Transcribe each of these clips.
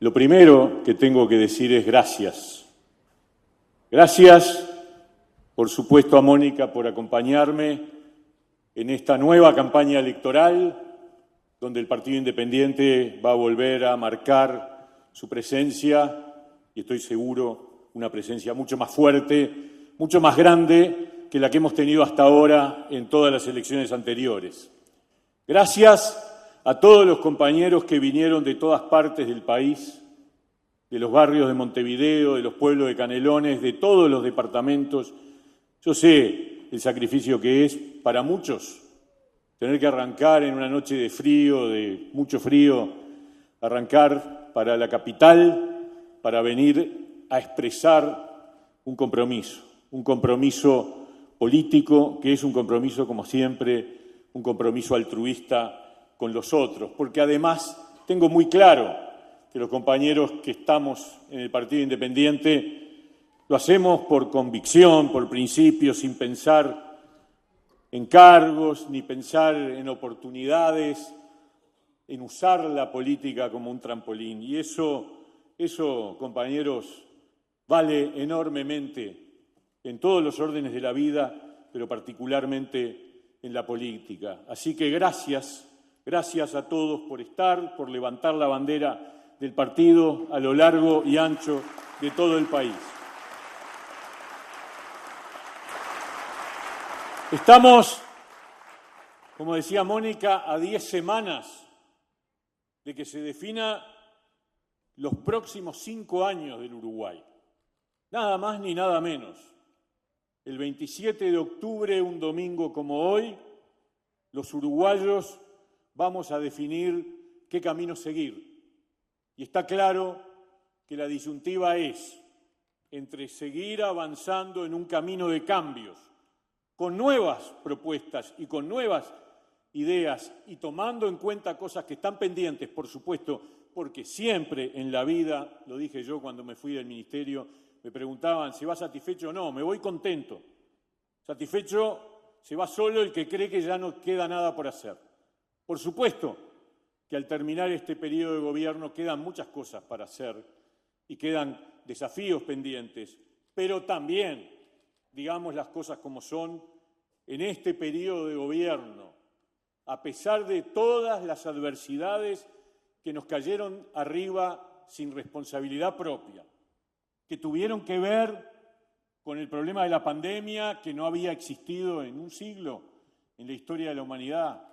Lo primero que tengo que decir es gracias. Gracias, por supuesto, a Mónica por acompañarme en esta nueva campaña electoral, donde el Partido Independiente va a volver a marcar su presencia, y estoy seguro, una presencia mucho más fuerte, mucho más grande que la que hemos tenido hasta ahora en todas las elecciones anteriores. Gracias a todos los compañeros que vinieron de todas partes del país, de los barrios de Montevideo, de los pueblos de Canelones, de todos los departamentos. Yo sé el sacrificio que es para muchos tener que arrancar en una noche de frío, de mucho frío, arrancar para la capital, para venir a expresar un compromiso político que es un compromiso, como siempre, un compromiso altruista con los otros, porque además tengo muy claro que los compañeros que estamos en el Partido Independiente lo hacemos por convicción, por principio, sin pensar en cargos, ni pensar en oportunidades, en usar la política como un trampolín. Y eso, compañeros, vale enormemente en todos los órdenes de la vida, pero particularmente en la política. Así que gracias a todos por estar, por levantar la bandera del partido a lo largo y ancho de todo el país. Estamos, como decía Mónica, a 10 semanas de que se defina los próximos 5 años del Uruguay. Nada más ni nada menos. El 27 de octubre, un domingo como hoy, los uruguayos vamos a definir qué camino seguir. Y está claro que la disyuntiva es entre seguir avanzando en un camino de cambios, con nuevas propuestas y con nuevas ideas, y tomando en cuenta cosas que están pendientes, por supuesto, porque siempre en la vida, lo dije yo cuando me fui del ministerio, me preguntaban, ¿se va satisfecho o no? Me voy contento. Satisfecho se va solo el que cree que ya no queda nada por hacer. Por supuesto que al terminar este periodo de gobierno quedan muchas cosas para hacer y quedan desafíos pendientes, pero también, digamos las cosas como son, en este periodo de gobierno, a pesar de todas las adversidades que nos cayeron arriba sin responsabilidad propia, que tuvieron que ver con el problema de la pandemia que no había existido en un siglo en la historia de la humanidad,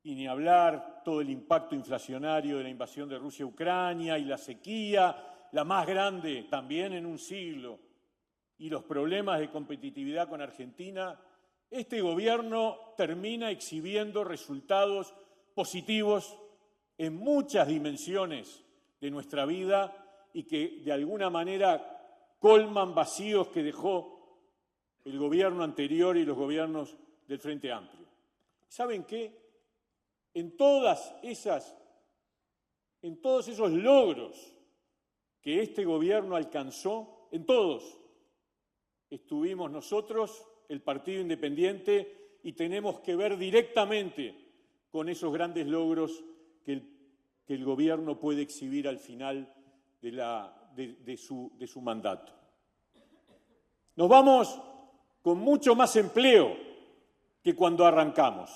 y ni hablar todo el impacto inflacionario de la invasión de Rusia a Ucrania y la sequía, la más grande también en un siglo, y los problemas de competitividad con Argentina, este gobierno termina exhibiendo resultados positivos en muchas dimensiones de nuestra vida y que de alguna manera colman vacíos que dejó el gobierno anterior y los gobiernos del Frente Amplio. ¿Saben qué? En todos esos logros que este gobierno alcanzó, en todos estuvimos nosotros, el Partido Independiente, y tenemos que ver directamente con esos grandes logros que el gobierno puede exhibir al final de su mandato. Nos vamos con mucho más empleo que cuando arrancamos,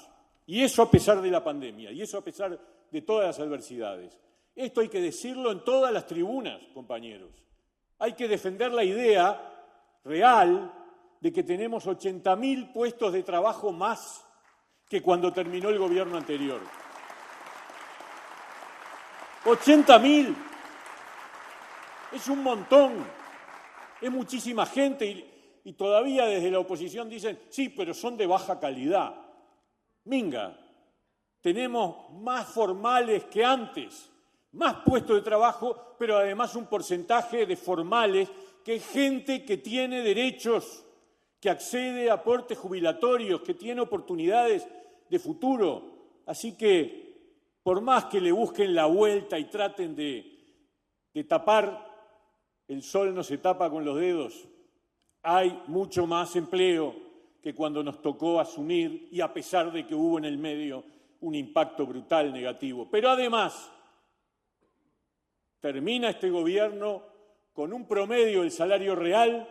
y eso a pesar de la pandemia, y eso a pesar de todas las adversidades. Esto hay que decirlo en todas las tribunas, compañeros. Hay que defender la idea real de que tenemos 80.000 puestos de trabajo más que cuando terminó el gobierno anterior. 80.000. Es un montón, es muchísima gente y todavía desde la oposición dicen, sí, pero son de baja calidad. Minga, tenemos más formales que antes, más puestos de trabajo, pero además un porcentaje de formales que es gente que tiene derechos, que accede a aportes jubilatorios, que tiene oportunidades de futuro. Así que, por más que le busquen la vuelta y traten de tapar, el sol no se tapa con los dedos, hay mucho más empleo que cuando nos tocó asumir, y a pesar de que hubo en el medio un impacto brutal negativo. Pero además, Termina este gobierno con un promedio del salario real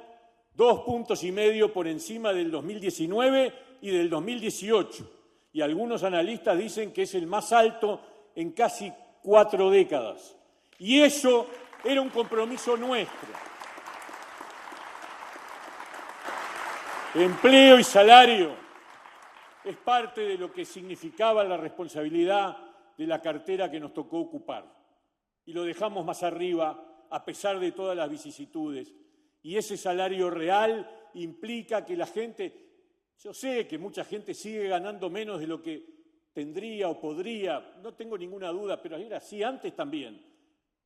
2,5 puntos por encima del 2019 y del 2018. Y algunos analistas dicen que es el más alto en casi 4 décadas. Y eso era un compromiso nuestro. Empleo y salario es parte de lo que significaba la responsabilidad de la cartera que nos tocó ocupar. Y lo dejamos más arriba a pesar de todas las vicisitudes. Y ese salario real implica que la gente, yo sé que mucha gente sigue ganando menos de lo que tendría o podría, no tengo ninguna duda, pero era así antes también.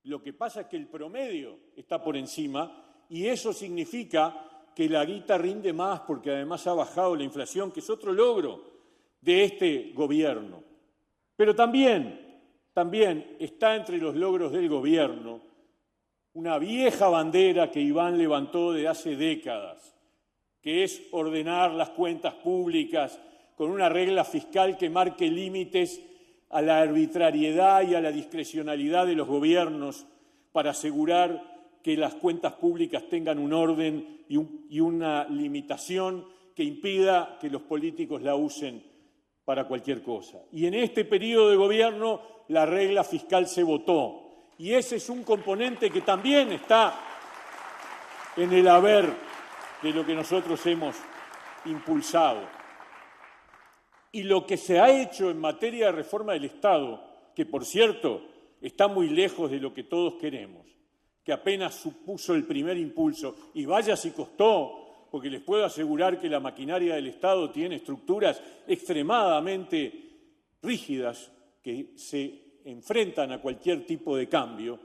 Lo que pasa es que el promedio está por encima y eso significa que la guita rinde más porque además ha bajado la inflación, que es otro logro de este gobierno. Pero también está entre los logros del gobierno una vieja bandera que Iván levantó de hace décadas, que es ordenar las cuentas públicas con una regla fiscal que marque límites a la arbitrariedad y a la discrecionalidad de los gobiernos para asegurar que las cuentas públicas tengan un orden y una limitación que impida que los políticos la usen para cualquier cosa. Y en este periodo de gobierno la regla fiscal se votó. Y ese es un componente que también está en el haber de lo que nosotros hemos impulsado. Y lo que se ha hecho en materia de reforma del Estado, que por cierto está muy lejos de lo que todos queremos, que apenas supuso el primer impulso, y vaya si costó, porque les puedo asegurar que la maquinaria del Estado tiene estructuras extremadamente rígidas que se enfrentan a cualquier tipo de cambio.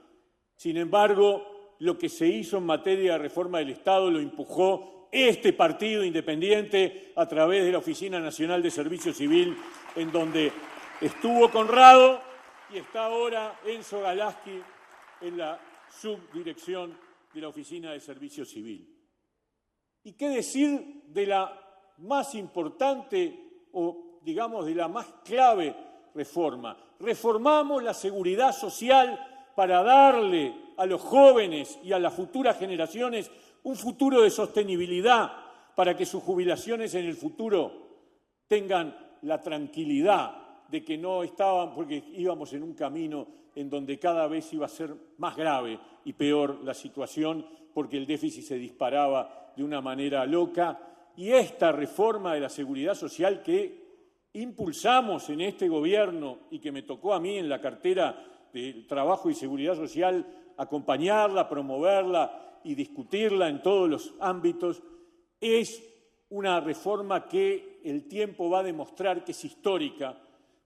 Sin embargo, lo que se hizo en materia de reforma del Estado lo empujó este partido independiente a través de la Oficina Nacional de Servicio Civil, en donde estuvo Conrado y está ahora Enzo Galaski en la subdirección de la Oficina de Servicio Civil. ¿Y qué decir de la más importante o, digamos, de la más clave reforma? Reformamos la seguridad social para darle a los jóvenes y a las futuras generaciones un futuro de sostenibilidad, para que sus jubilaciones en el futuro tengan la tranquilidad de que no estaban, porque íbamos en un camino en donde cada vez iba a ser más grave y peor la situación, porque el déficit se disparaba de una manera loca. Y esta reforma de la seguridad social que impulsamos en este gobierno y que me tocó a mí en la cartera de Trabajo y Seguridad Social acompañarla, promoverla y discutirla en todos los ámbitos, es una reforma que el tiempo va a demostrar que es histórica,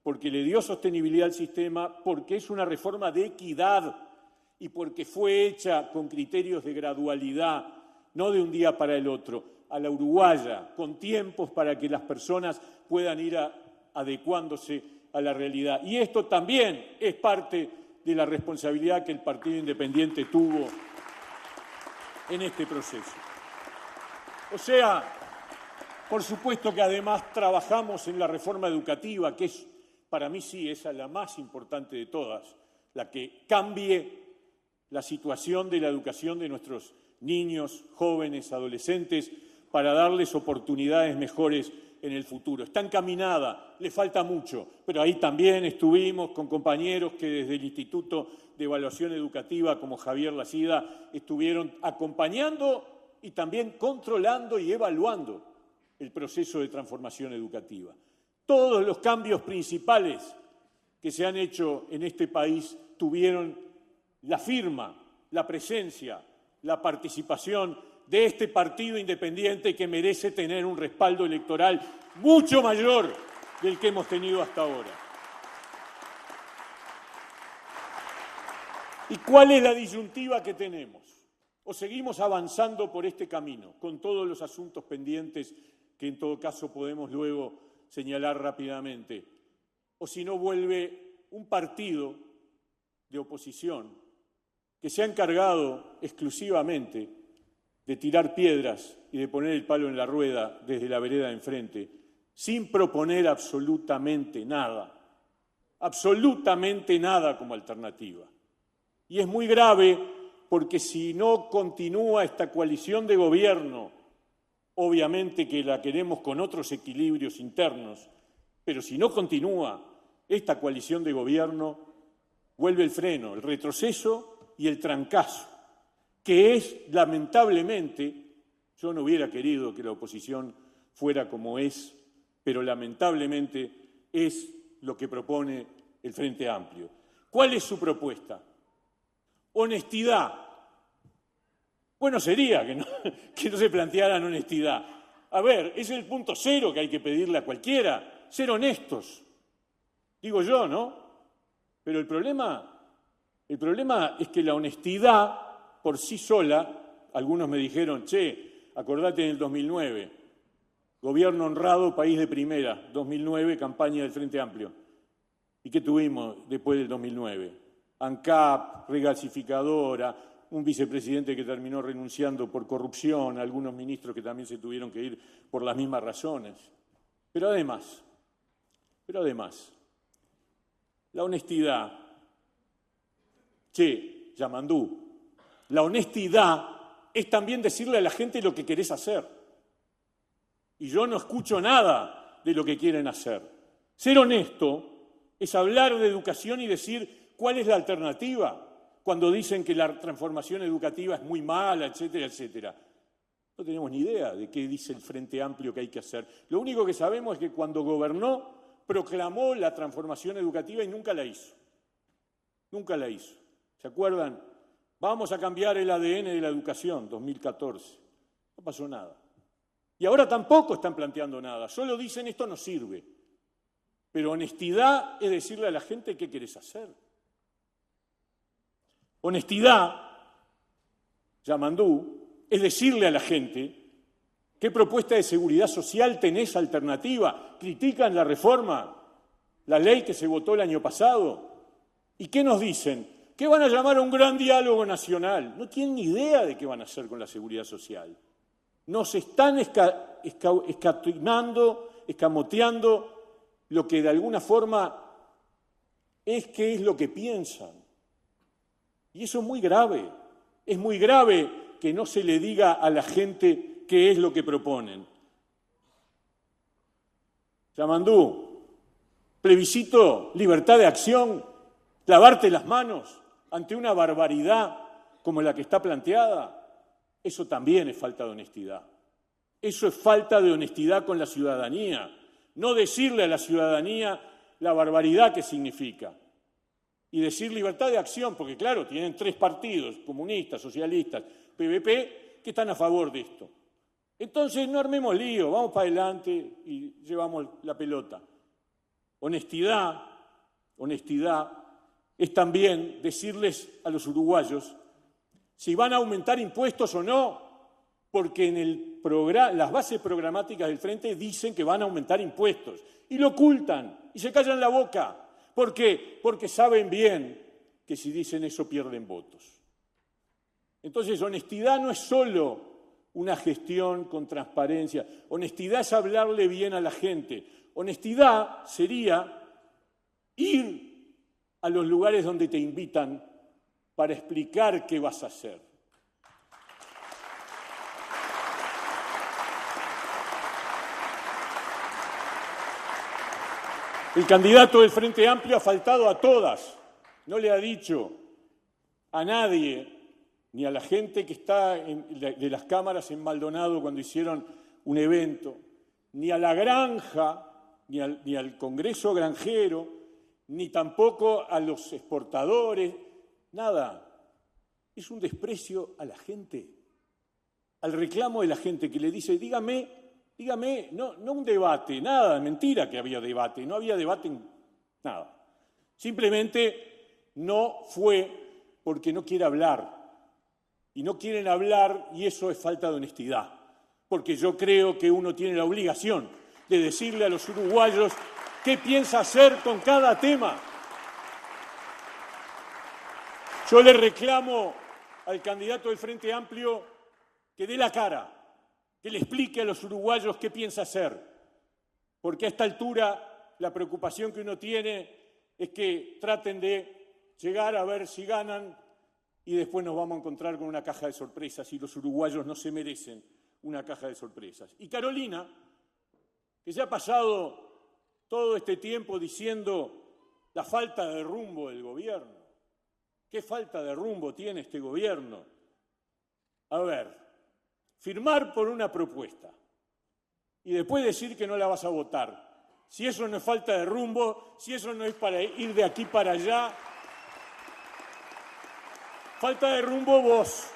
porque le dio sostenibilidad al sistema, porque es una reforma de equidad y porque fue hecha con criterios de gradualidad, no de un día para el otro, a la uruguaya, con tiempos para que las personas puedan ir adecuándose a la realidad. Y esto también es parte de la responsabilidad que el Partido Independiente tuvo en este proceso. O sea, por supuesto que además trabajamos en la reforma educativa, que es, para mí sí, esa es la más importante de todas, la que cambie la situación de la educación de nuestros niños, jóvenes, adolescentes, para darles oportunidades mejores en el futuro. Está encaminada, le falta mucho, pero ahí también estuvimos con compañeros que desde el Instituto de Evaluación Educativa, como Javier Lacida, estuvieron acompañando y también controlando y evaluando el proceso de transformación educativa. Todos los cambios principales que se han hecho en este país tuvieron la firma, la presencia, la participación de este partido independiente que merece tener un respaldo electoral mucho mayor del que hemos tenido hasta ahora. ¿Y cuál es la disyuntiva que tenemos? ¿O seguimos avanzando por este camino, con todos los asuntos pendientes que en todo caso podemos luego señalar rápidamente? O si no, vuelve un partido de oposición que se ha encargado exclusivamente de tirar piedras y de poner el palo en la rueda desde la vereda de enfrente, sin proponer absolutamente nada como alternativa. Y es muy grave porque si no continúa esta coalición de gobierno, obviamente que la queremos con otros equilibrios internos, pero si no continúa esta coalición de gobierno, vuelve el freno, el retroceso y el trancazo, que es, lamentablemente, yo no hubiera querido que la oposición fuera como es, pero lamentablemente es lo que propone el Frente Amplio. ¿Cuál es su propuesta? Honestidad. Bueno, sería que no se plantearan honestidad. A ver, es el punto cero que hay que pedirle a cualquiera, ser honestos. Digo yo, ¿no? Pero el problema es que la honestidad por sí sola, algunos me dijeron, che, acordate en el 2009, gobierno honrado, país de primera, 2009, campaña del Frente Amplio. ¿Y qué tuvimos después del 2009? ANCAP, regasificadora, un vicepresidente que terminó renunciando por corrupción, algunos ministros que también se tuvieron que ir por las mismas razones. Pero además, la honestidad, che, Yamandú, la honestidad es también decirle a la gente lo que querés hacer. Y yo no escucho nada de lo que quieren hacer. Ser honesto es hablar de educación y decir cuál es la alternativa cuando dicen que la transformación educativa es muy mala, etcétera, etcétera. No tenemos ni idea de qué dice el Frente Amplio que hay que hacer. Lo único que sabemos es que cuando gobernó proclamó la transformación educativa y nunca la hizo. Nunca la hizo. ¿Se acuerdan? Vamos a cambiar el ADN de la educación, 2014. No pasó nada. Y ahora tampoco están planteando nada. Solo dicen esto no sirve. Pero honestidad es decirle a la gente qué querés hacer. Honestidad, Yamandú, es decirle a la gente qué propuesta de seguridad social tenés alternativa. Critican la reforma, la ley que se votó el año pasado. ¿Y qué nos dicen? Que van a llamar a un gran diálogo nacional. No tienen ni idea de qué van a hacer con la seguridad social. Nos están escamoteando lo que de alguna forma es lo que piensan. Y eso es muy grave. Es muy grave que no se le diga a la gente qué es lo que proponen. Yamandú, plebiscito, libertad de acción, lavarte las manos ante una barbaridad como la que está planteada, eso también es falta de honestidad. Eso es falta de honestidad con la ciudadanía. No decirle a la ciudadanía la barbaridad que significa. Y decir libertad de acción, porque claro, tienen 3 partidos, comunistas, socialistas, PVP, que están a favor de esto. Entonces no armemos lío, vamos para adelante y llevamos la pelota. Honestidad es también decirles a los uruguayos si van a aumentar impuestos o no, porque en las bases programáticas del Frente dicen que van a aumentar impuestos y lo ocultan y se callan la boca. ¿Por qué? Porque saben bien que si dicen eso pierden votos. Entonces, honestidad no es solo una gestión con transparencia. Honestidad es hablarle bien a la gente. Honestidad sería ir a los lugares donde te invitan para explicar qué vas a hacer. El candidato del Frente Amplio ha faltado a todas, no le ha dicho a nadie, ni a la gente que está de las cámaras en Maldonado cuando hicieron un evento, ni a la granja, ni al Congreso granjero, ni tampoco a los exportadores, nada. Es un desprecio a la gente, al reclamo de la gente que le dice, dígame, no un debate, nada, mentira que había debate, no había debate en nada. Simplemente no fue porque no quiere hablar. Y no quieren hablar y eso es falta de honestidad. Porque yo creo que uno tiene la obligación de decirle a los uruguayos qué piensa hacer con cada tema. Yo le reclamo al candidato del Frente Amplio que dé la cara, que le explique a los uruguayos qué piensa hacer. Porque a esta altura la preocupación que uno tiene es que traten de llegar a ver si ganan y después nos vamos a encontrar con una caja de sorpresas y los uruguayos no se merecen una caja de sorpresas. Y Carolina, que se ha pasado todo este tiempo diciendo la falta de rumbo del gobierno. ¿Qué falta de rumbo tiene este gobierno? A ver, firmar por una propuesta y después decir que no la vas a votar. Si eso no es falta de rumbo, si eso no es para ir de aquí para allá, falta de rumbo vos.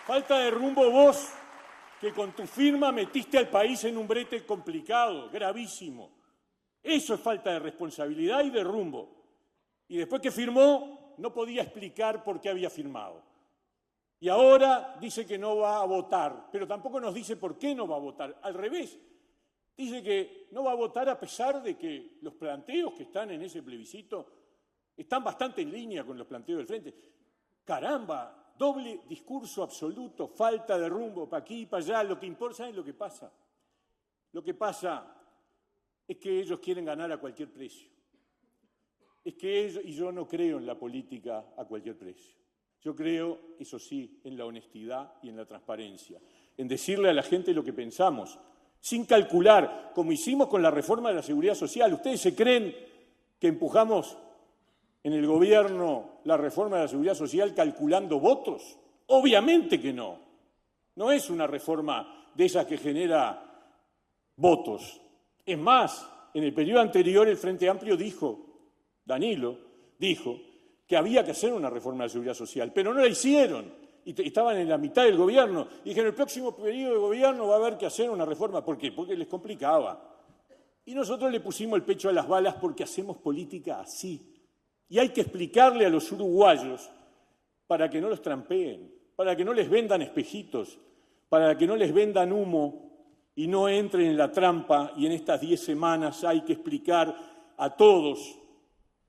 Falta de rumbo vos, que con tu firma metiste al país en un brete complicado, gravísimo. Eso es falta de responsabilidad y de rumbo. Y después que firmó, no podía explicar por qué había firmado. Y ahora dice que no va a votar, pero tampoco nos dice por qué no va a votar. Al revés, dice que no va a votar a pesar de que los planteos que están en ese plebiscito están bastante en línea con los planteos del Frente. Caramba, doble discurso absoluto, falta de rumbo, para aquí y para allá. Lo que importa, ¿saben lo que pasa? Lo que pasa es que ellos quieren ganar a cualquier precio. Es que ellos, y yo no creo en la política a cualquier precio. Yo creo, eso sí, en la honestidad y en la transparencia, en decirle a la gente lo que pensamos, sin calcular, como hicimos con la reforma de la Seguridad Social. ¿Ustedes se creen que empujamos en el gobierno la reforma de la Seguridad Social calculando votos? Obviamente que no. No es una reforma de esas que genera votos. Es más, en el periodo anterior el Frente Amplio Danilo dijo que había que hacer una reforma de la Seguridad Social, pero no la hicieron. Y estaban en la mitad del gobierno. Y dijeron, en el próximo periodo de gobierno va a haber que hacer una reforma. ¿Por qué? Porque les complicaba. Y nosotros le pusimos el pecho a las balas porque hacemos política así. Y hay que explicarle a los uruguayos para que no los trampeen, para que no les vendan espejitos, para que no les vendan humo y no entren en la trampa. Y en estas 10 semanas hay que explicar a todos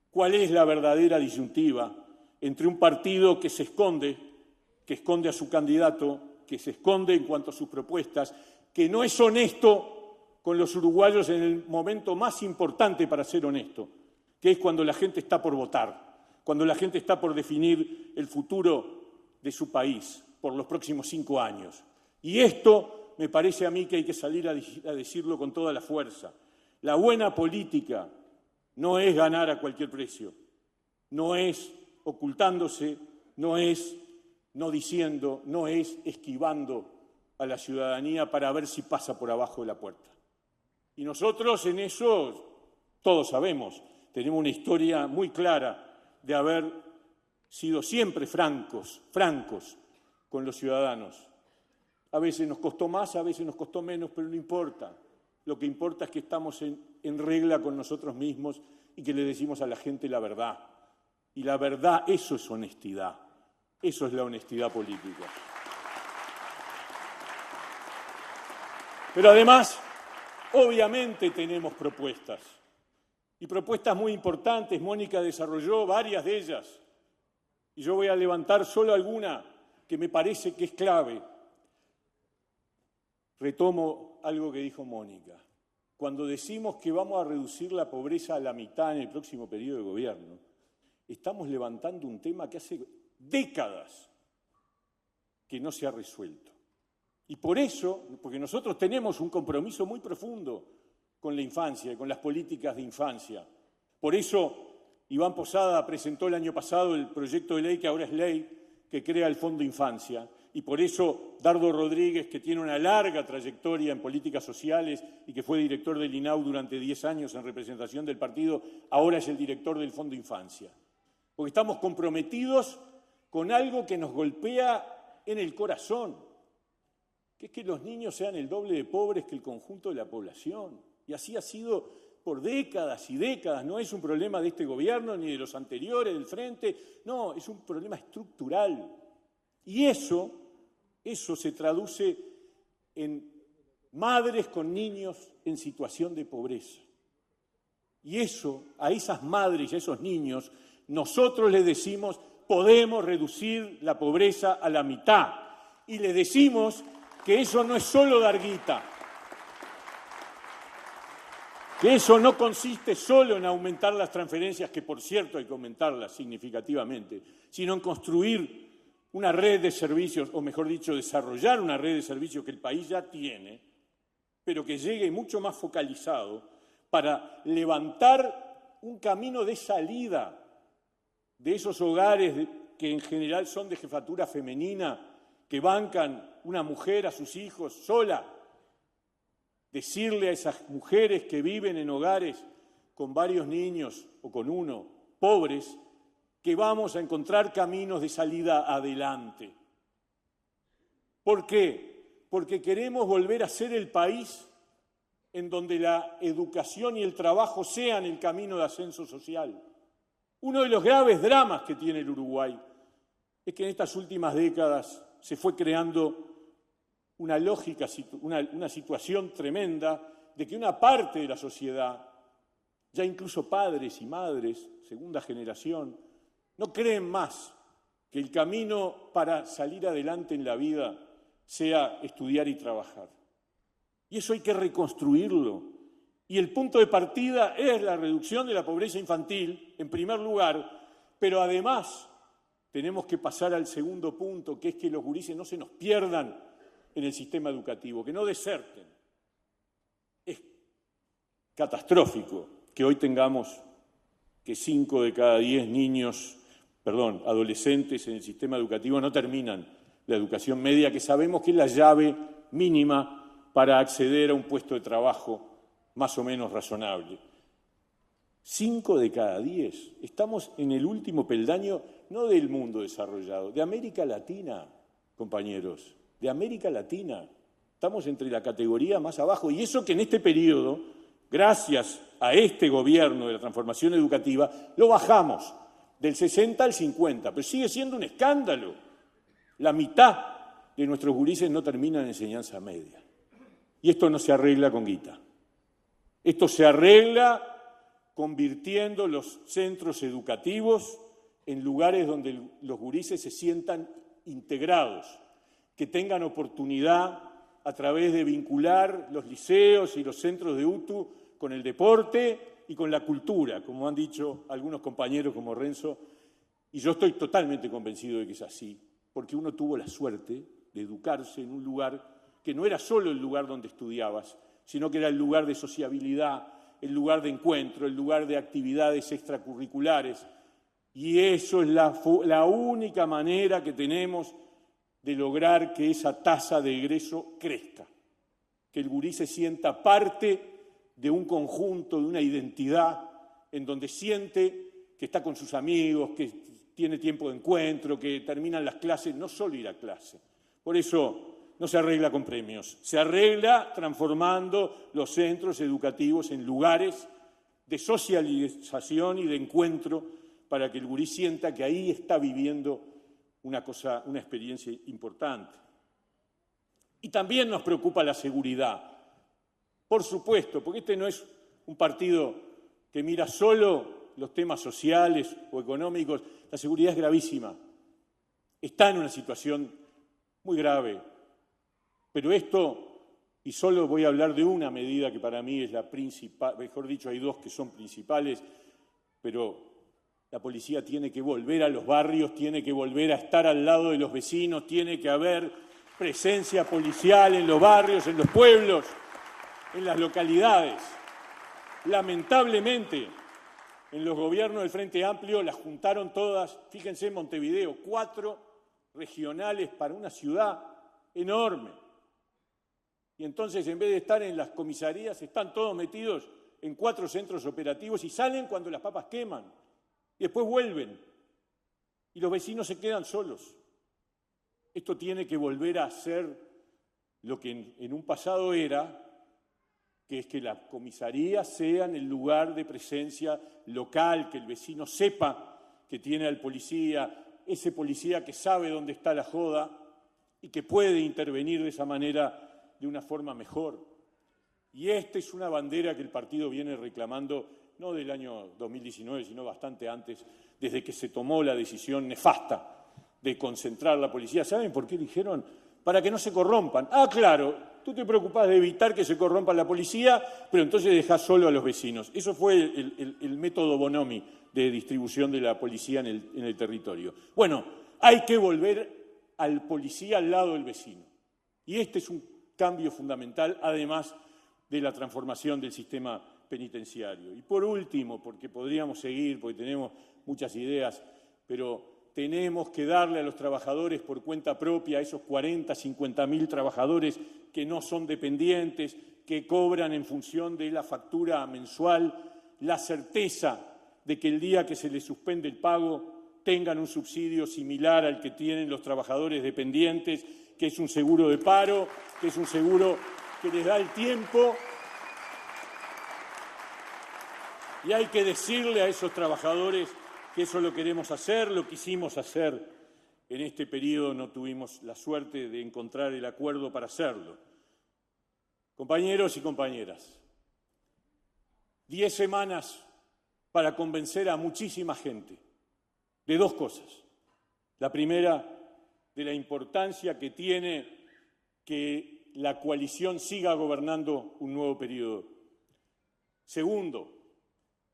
cuál es la verdadera disyuntiva entre un partido que esconde a su candidato, que se esconde en cuanto a sus propuestas, que no es honesto con los uruguayos en el momento más importante para ser honesto, que es cuando la gente está por votar, cuando la gente está por definir el futuro de su país por los próximos 5 años. Y esto me parece a mí que hay que salir a decirlo con toda la fuerza. La buena política no es ganar a cualquier precio, no es ocultándose, no es no diciendo, no es esquivando a la ciudadanía para ver si pasa por abajo de la puerta. Y nosotros en eso, todos sabemos, tenemos una historia muy clara de haber sido siempre francos con los ciudadanos. A veces nos costó más, a veces nos costó menos, pero no importa. Lo que importa es que estamos en regla con nosotros mismos y que le decimos a la gente la verdad. Y la verdad, eso es honestidad. Eso es la honestidad política. Pero además, obviamente tenemos propuestas. Y propuestas muy importantes. Mónica desarrolló varias de ellas. Y yo voy a levantar solo alguna que me parece que es clave. Retomo algo que dijo Mónica. Cuando decimos que vamos a reducir la pobreza a la mitad en el próximo periodo de gobierno, estamos levantando un tema que hace décadas que no se ha resuelto. Y por eso, porque nosotros tenemos un compromiso muy profundo con la infancia y con las políticas de infancia. Por eso Iván Posada presentó el año pasado el proyecto de ley que ahora es ley, que crea el Fondo Infancia. Y por eso Dardo Rodríguez, que tiene una larga trayectoria en políticas sociales y que fue director del INAU durante 10 años en representación del partido, ahora es el director del Fondo Infancia. Porque estamos comprometidos con algo que nos golpea en el corazón, que es que los niños sean el doble de pobres que el conjunto de la población. Y así ha sido por décadas y décadas. No es un problema de este gobierno ni de los anteriores, del Frente. No, es un problema estructural. Y eso se traduce en madres con niños en situación de pobreza. Y eso, a esas madres y a esos niños, nosotros les decimos, podemos reducir la pobreza a la mitad. Y les decimos que eso no es solo dar guita. que eso no consiste solo en aumentar las transferencias, que por cierto hay que aumentarlas significativamente, sino en construir una red de servicios, o mejor dicho, desarrollar una red de servicios que el país ya tiene, pero que llegue mucho más focalizado para levantar un camino de salida de esos hogares que en general son de jefatura femenina, que bancan una mujer a sus hijos sola. Decirle a esas mujeres que viven en hogares con varios niños o con uno, pobres, que vamos a encontrar caminos de salida adelante. ¿Por qué? Porque queremos volver a ser el país en donde la educación y el trabajo sean el camino de ascenso social. Uno de los graves dramas que tiene el Uruguay es que en estas últimas décadas se fue creando una lógica, una situación tremenda de que una parte de la sociedad, ya incluso padres y madres, segunda generación, no creen más que el camino para salir adelante en la vida sea estudiar y trabajar. Y eso hay que reconstruirlo. Y el punto de partida es la reducción de la pobreza infantil, en primer lugar, pero además tenemos que pasar al segundo punto, que es que los gurises no se nos pierdan en el sistema educativo, que no deserten. Es catastrófico que hoy tengamos que 5 de cada 10 adolescentes en el sistema educativo no terminan la educación media, que sabemos que es la llave mínima para acceder a un puesto de trabajo más o menos razonable. 5 de cada 10. Estamos en el último peldaño, no del mundo desarrollado, de América Latina, compañeros, de América Latina. Estamos entre la categoría más abajo. Y eso que en este periodo, gracias a este gobierno de la transformación educativa, lo bajamos del 60 al 50, pero sigue siendo un escándalo. La mitad de nuestros gurises no terminan en enseñanza media. Y esto no se arregla con guita. Esto se arregla convirtiendo los centros educativos en lugares donde los gurises se sientan integrados, que tengan oportunidad a través de vincular los liceos y los centros de UTU con el deporte y con la cultura, como han dicho algunos compañeros como Renzo, y yo estoy totalmente convencido de que es así, porque uno tuvo la suerte de educarse en un lugar que no era solo el lugar donde estudiabas, sino que era el lugar de sociabilidad, el lugar de encuentro, el lugar de actividades extracurriculares. Y eso es la única manera que tenemos de lograr que esa tasa de egreso crezca, que el gurí se sienta parte de un conjunto, de una identidad, en donde siente que está con sus amigos, que tiene tiempo de encuentro, que terminan las clases, no solo ir a clase. Por eso no se arregla con premios, se arregla transformando los centros educativos en lugares de socialización y de encuentro para que el gurí sienta que ahí está viviendo una experiencia importante. Y también nos preocupa la seguridad, por supuesto, porque este no es un partido que mira solo los temas sociales o económicos. La seguridad es gravísima, está en una situación muy grave. Pero esto, y solo voy a hablar de una medida que para mí es la principal, mejor dicho, hay dos que son principales, pero la policía tiene que volver a los barrios, tiene que volver a estar al lado de los vecinos, tiene que haber presencia policial en los barrios, en los pueblos, en las localidades. Lamentablemente, en los gobiernos del Frente Amplio las juntaron todas, fíjense en Montevideo, 4 regionales para una ciudad enorme. Y entonces, en vez de estar en las comisarías, están todos metidos en 4 centros operativos y salen cuando las papas queman. Y después vuelven. Y los vecinos se quedan solos. Esto tiene que volver a ser lo que en un pasado era, que es que las comisarías sean el lugar de presencia local, que el vecino sepa que tiene al policía, ese policía que sabe dónde está la joda y que puede intervenir de esa manera de una forma mejor. Y esta es una bandera que el partido viene reclamando, no del año 2019, sino bastante antes, desde que se tomó la decisión nefasta de concentrar la policía. ¿Saben por qué dijeron? Para que no se corrompan. Ah, claro, tú te preocupás de evitar que se corrompa la policía, pero entonces dejás solo a los vecinos. Eso fue el método Bonomi de distribución de la policía en el territorio. Bueno, hay que volver al policía al lado del vecino. Y este es un cambio fundamental, además de la transformación del sistema penitenciario. Y por último, porque podríamos seguir, porque tenemos muchas ideas, pero tenemos que darle a los trabajadores por cuenta propia, a esos 40, 50.000 trabajadores que no son dependientes, que cobran en función de la factura mensual, la certeza de que el día que se les suspende el pago tengan un subsidio similar al que tienen los trabajadores dependientes, que es un seguro de paro, que es un seguro que les da el tiempo. Y hay que decirle a esos trabajadores que eso lo queremos hacer, lo quisimos hacer en este periodo, no tuvimos la suerte de encontrar el acuerdo para hacerlo. Compañeros y compañeras, 10 semanas para convencer a muchísima gente de dos cosas. La primera, de la importancia que tiene que la coalición siga gobernando un nuevo periodo. Segundo,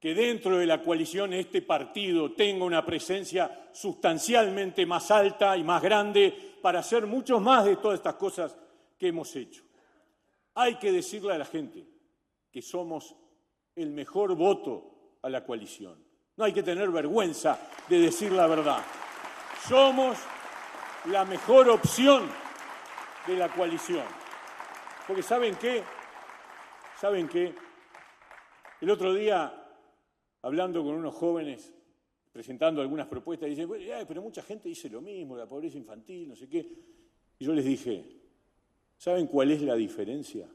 que dentro de la coalición este partido tenga una presencia sustancialmente más alta y más grande para hacer muchos más de todas estas cosas que hemos hecho. Hay que decirle a la gente que somos el mejor voto a la coalición. No hay que tener vergüenza de decir la verdad. Somos la mejor opción de la coalición. Porque ¿saben qué? ¿Saben qué? El otro día, hablando con unos jóvenes, presentando algunas propuestas, dicen, pero mucha gente dice lo mismo, la pobreza infantil, no sé qué. Y yo les dije, ¿saben cuál es la diferencia?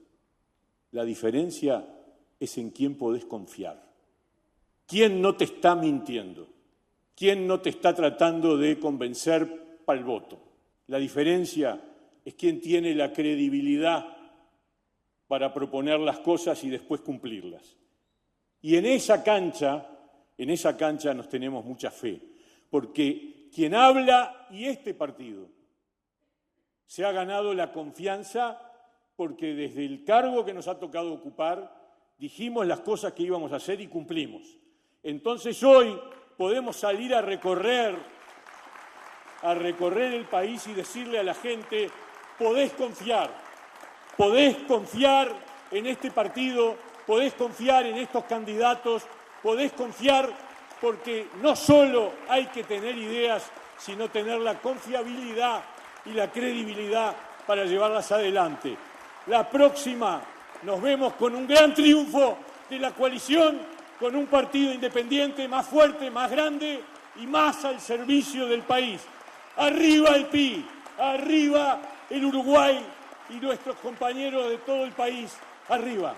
La diferencia es en quién podés confiar. ¿Quién no te está mintiendo? ¿Quién no te está tratando de convencer para el voto? La diferencia es quién tiene la credibilidad para proponer las cosas y después cumplirlas. Y en esa cancha nos tenemos mucha fe, porque quien habla, y este partido, se ha ganado la confianza porque desde el cargo que nos ha tocado ocupar, dijimos las cosas que íbamos a hacer y cumplimos. Entonces hoy podemos salir a recorrer el país y decirle a la gente, podés confiar en este partido, podés confiar en estos candidatos, podés confiar porque no solo hay que tener ideas, sino tener la confiabilidad y la credibilidad para llevarlas adelante. La próxima nos vemos con un gran triunfo de la coalición, con un partido independiente más fuerte, más grande y más al servicio del país. ¡Arriba el PI! ¡Arriba el Uruguay y nuestros compañeros de todo el país! ¡Arriba!